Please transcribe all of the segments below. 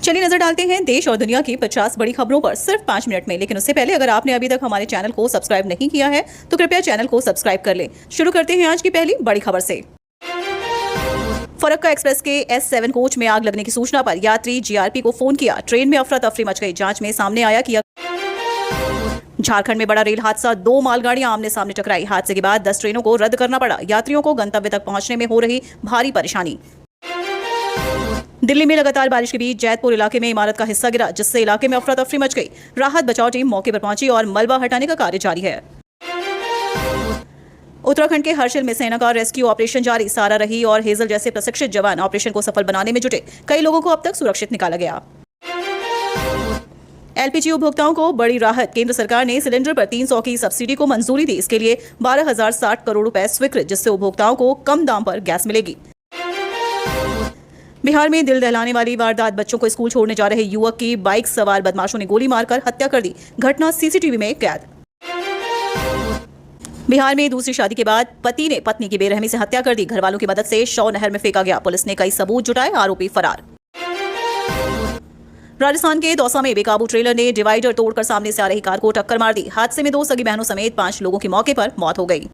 चलिए नजर डालते हैं देश और दुनिया की 50 बड़ी खबरों पर सिर्फ 5 मिनट में। लेकिन उससे पहले अगर आपने अभी तक हमारे चैनल को सब्सक्राइब नहीं किया है तो कृपया चैनल को सब्सक्राइब कर लें। शुरू करते हैं आज की पहली बड़ी खबर से। फरक्का एक्सप्रेस के S7 कोच में आग लगने की सूचना पर यात्री जीआरपी को फोन किया। ट्रेन में अफरा तफरी मच गई। जांच में सामने आया कि झारखंड में बड़ा रेल हादसा, 2 मालगाड़ियां आमने सामने टकराई। हादसे के बाद 10 ट्रेनों को रद्द करना पड़ा। यात्रियों को गंतव्य तक पहुंचने में हो रही भारी परेशानी। दिल्ली में लगातार बारिश के बीच जैतपुर इलाके में इमारत का हिस्सा गिरा, जिससे इलाके में अफरा तफरी मच गई। राहत बचाव टीम मौके पर पहुंची और मलबा हटाने का कार्य जारी है। उत्तराखंड के हर्षिल में सेना का रेस्क्यू ऑपरेशन जारी। सारा रही और हेजल जैसे प्रशिक्षित जवान ऑपरेशन को सफल बनाने में जुटे। कई लोगों को अब तक सुरक्षित निकाला गया। एलपीजी उपभोक्ताओं को बड़ी राहत। केंद्र सरकार ने सिलेंडर पर 300 की सब्सिडी को मंजूरी दी। इसके लिए 12,060 करोड़ रुपए स्वीकृत, जिससे उपभोक्ताओं को कम दाम पर गैस मिलेगी। बिहार में दिल दहलाने वाली वारदात। बच्चों को स्कूल छोड़ने जा रहे युवक की बाइक सवार बदमाशों ने गोली मारकर हत्या कर दी। घटना सीसीटीवी में कैद। बिहार में दूसरी शादी के बाद पति ने पत्नी की बेरहमी से हत्या कर दी। घरवालों की मदद से शव नहर में फेंका गया। पुलिस ने कई सबूत जुटाए, आरोपी फरार। राजस्थान के दौसा में बेकाबू ट्रेलर ने डिवाइडर तोड़कर सामने से आ रही कार को टक्कर मार दी। हादसे में 2 सगी बहनों समेत 5 लोगों की मौके पर मौत हो गई।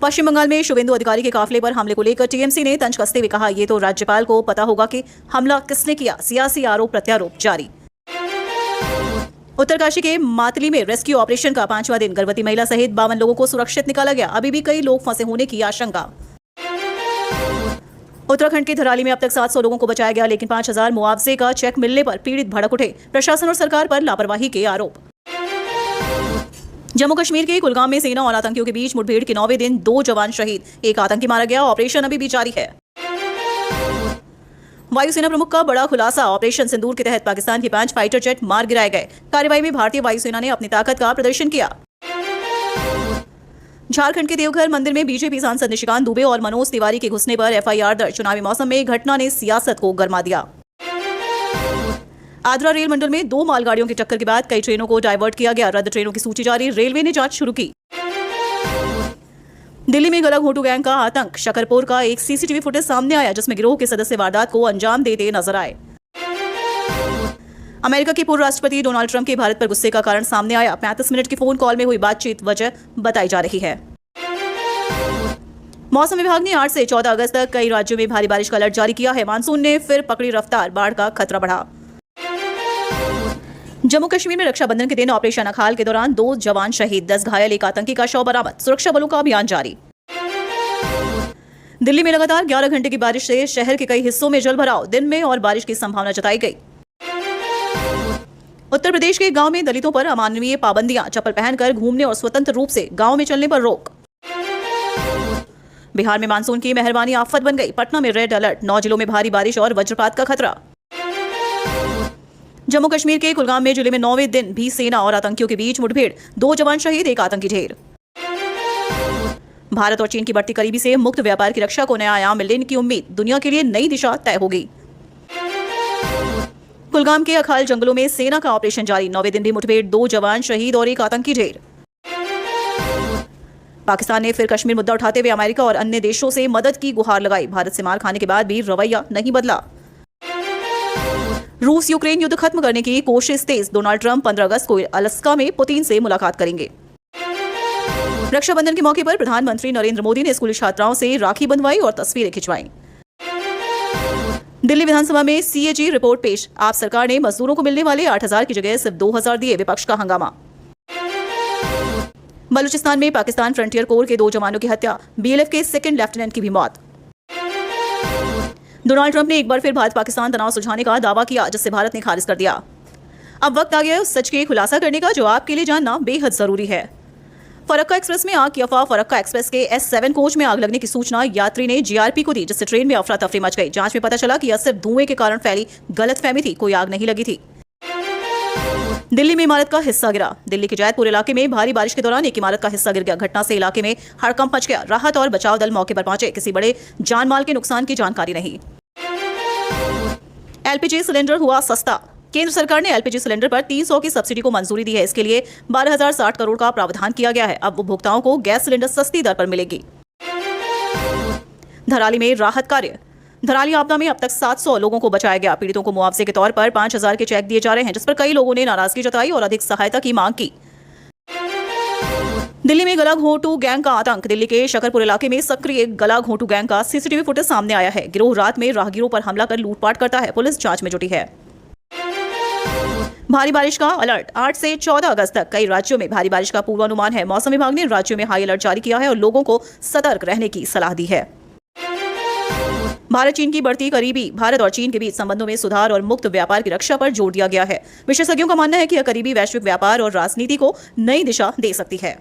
पश्चिम बंगाल में शुभेंदु अधिकारी के काफिले पर हमले को लेकर टीएमसी ने तंज कसते हुए कहा, ये तो राज्यपाल को पता होगा कि हमला किसने किया। सियासी आरोप प्रत्यारोप जारी। उत्तरकाशी के मातली में रेस्क्यू ऑपरेशन का 5वां दिन। गर्भवती महिला सहित 52 लोगों को सुरक्षित निकाला गया। अभी भी कई लोग फंसे होने की आशंका। उत्तराखंड के धराली में अब तक 700 लोगों को बचाया गया, लेकिन 5,000 मुआवजे का चेक मिलने पर पीड़ित भड़क उठे। प्रशासन और सरकार पर लापरवाही के आरोप। जम्मू कश्मीर के कुलगाम में सेना और आतंकियों के बीच मुठभेड़ के 9वें दिन 2 जवान शहीद, 1 आतंकी मारा गया। ऑपरेशन अभी भी जारी है। वायुसेना प्रमुख का बड़ा खुलासा। ऑपरेशन सिंदूर के तहत पाकिस्तान के 5 फाइटर जेट मार गिराए गए। कार्रवाई में भारतीय वायुसेना ने अपनी ताकत का प्रदर्शन किया। झारखंड के देवघर मंदिर में बीजेपी सांसद निशिकांत दुबे और मनोज तिवारी के घुसने पर एफआईआर दर्ज। चुनावी मौसम में घटना ने सियासत को गरमा दिया। आद्रा रेल मंडल में 2 मालगाड़ियों की टक्कर के बाद कई ट्रेनों को डायवर्ट किया गया। रद्द ट्रेनों की सूची जारी। रेलवे ने जांच शुरू की। दिल्ली में गला घोंटू गैंग का आतंक। शकरपुर का एक सीसीटीवी फुटेज सामने आया, जिसमें गिरोह के सदस्य वारदात को अंजाम देते नजर आए। अमेरिका के पूर्व राष्ट्रपति डोनाल्ड ट्रंप के भारत पर गुस्से का कारण सामने आया। 35 मिनट की फोन कॉल में हुई बातचीत वजह बताई जा रही है। मौसम विभाग ने 8 से 14 अगस्त तक कई राज्यों में भारी बारिश का अलर्ट जारी किया है। मानसून ने फिर पकड़ी रफ्तार। बाढ़ का खतरा बढ़ा। जम्मू कश्मीर में रक्षाबंधन के दिन ऑपरेशन अखाल के दौरान 2 जवान शहीद, 10 घायल, 1 आतंकी का शव बरामद। सुरक्षा बलों का अभियान जारी। दिल्ली में लगातार 11 घंटे की बारिश से शहर के कई हिस्सों में जलभराव। दिन में और बारिश की संभावना जताई गई। उत्तर प्रदेश के गांव में दलितों पर अमानवीय पाबंदियां। चप्पल पहनकर घूमने और स्वतंत्र रूप से गांव में चलने पर रोक। बिहार में मानसून की मेहरबानी आफत बन गई। पटना में रेड अलर्ट। 9 जिलों में भारी बारिश और वज्रपात का खतरा। जम्मू कश्मीर के कुलगाम में जिले में 9वें दिन भी सेना और आतंकियों के बीच मुठभेड़। 2 जवान शहीद, 1 आतंकी ढेर। भारत और चीन की बढ़ती करीबी से मुक्त व्यापार की रक्षा को नया आयाम मिलने की उम्मीद। दुनिया के लिए नई दिशा तय होगी। कुलगाम के अखाल जंगलों में सेना का ऑपरेशन जारी। 9वें दिन भी मुठभेड़। 2 जवान शहीद और 1 आतंकी ढेर। पाकिस्तान ने फिर कश्मीर मुद्दा उठाते हुए अमेरिका और अन्य देशों से मदद की गुहार लगाई। भारत से मार खाने के बाद भी रवैया नहीं बदला। रूस यूक्रेन युद्ध खत्म करने की कोशिश तेज। डोनाल्ड ट्रंप 15 अगस्त को अलास्का में पुतिन से मुलाकात करेंगे। रक्षाबंधन के मौके पर प्रधानमंत्री नरेंद्र मोदी ने स्कूली छात्राओं से राखी बंधवाई और तस्वीरें खिंचवाई। दिल्ली विधानसभा में सीएजी रिपोर्ट पेश। आप सरकार ने मजदूरों को मिलने वाले 8,000 की जगह सिर्फ 2,000 दिए। विपक्ष का हंगामा। बलूचिस्तान में पाकिस्तान फ्रंटियर कोर के 2 जवानों की हत्या। बीएलएफ के 2nd लेफ्टिनेंट की भी मौत। डोनाल्ड ट्रंप ने एक बार फिर भारत पाकिस्तान तनाव सुलझाने का दावा किया, जिससे भारत ने खारिज कर दिया। अब वक्त आ गया है उस सच के खुलासा करने का जो आपके लिए जानना बेहद जरूरी है। फरक्का एक्सप्रेस में आग की अफवाह। फरक्का एक्सप्रेस के S7 कोच में आग लगने की सूचना यात्री ने जीआरपी को दी, जिससे ट्रेन में अफरा तफरी मच गई। जांच में पता चला कि यह सिर्फ धुएं के कारण फैली गलतफहमी थी। कोई आग नहीं लगी थी। दिल्ली में इमारत का हिस्सा गिरा। दिल्ली के जैतपुर इलाके में भारी बारिश के दौरान एक इमारत का हिस्सा गिर गया। घटना से इलाके में हड़कंप मच गया। राहत और बचाव दल मौके पर पहुंचे। किसी बड़े जान माल के नुकसान की जानकारी नहीं। एलपीजी सिलेंडर हुआ सस्ता। केंद्र सरकार ने एलपीजी सिलेंडर पर 300 की सब्सिडी को मंजूरी दी है। इसके लिए 12,060 करोड़ का प्रावधान किया गया है। अब उपभोक्ताओं को गैस सिलेंडर सस्ती दर पर मिलेगी। धराली में राहत कार्य। धराली आपदा में अब तक 700 लोगों को बचाया गया। पीड़ितों को मुआवजे के तौर पर 5,000 के चेक दिए जा रहे हैं, जिस पर कई लोगों ने नाराजगी जताई और अधिक सहायता की मांग की। दिल्ली में गला घोंटू गैंग का आतंक। दिल्ली के शकरपुर इलाके में सक्रिय गला घोंटू गैंग का सीसीटीवी फुटेज सामने आया है। गिरोह रात में राहगीरों पर हमला कर लूटपाट करता है। पुलिस जांच में जुटी है। भारी बारिश का अलर्ट। 8 से 14 अगस्त तक कई राज्यों में भारी बारिश का पूर्वानुमान है। मौसम विभाग ने राज्यों में हाई अलर्ट जारी किया है और लोगों को सतर्क रहने की सलाह दी है। भारत चीन की बढ़ती करीबी। भारत और चीन के बीच संबंधों में सुधार और मुक्त व्यापार की रक्षा पर जोर दिया गया है। विशेषज्ञों का मानना है कि यह करीबी वैश्विक व्यापार और राजनीति को नई दिशा दे सकती है।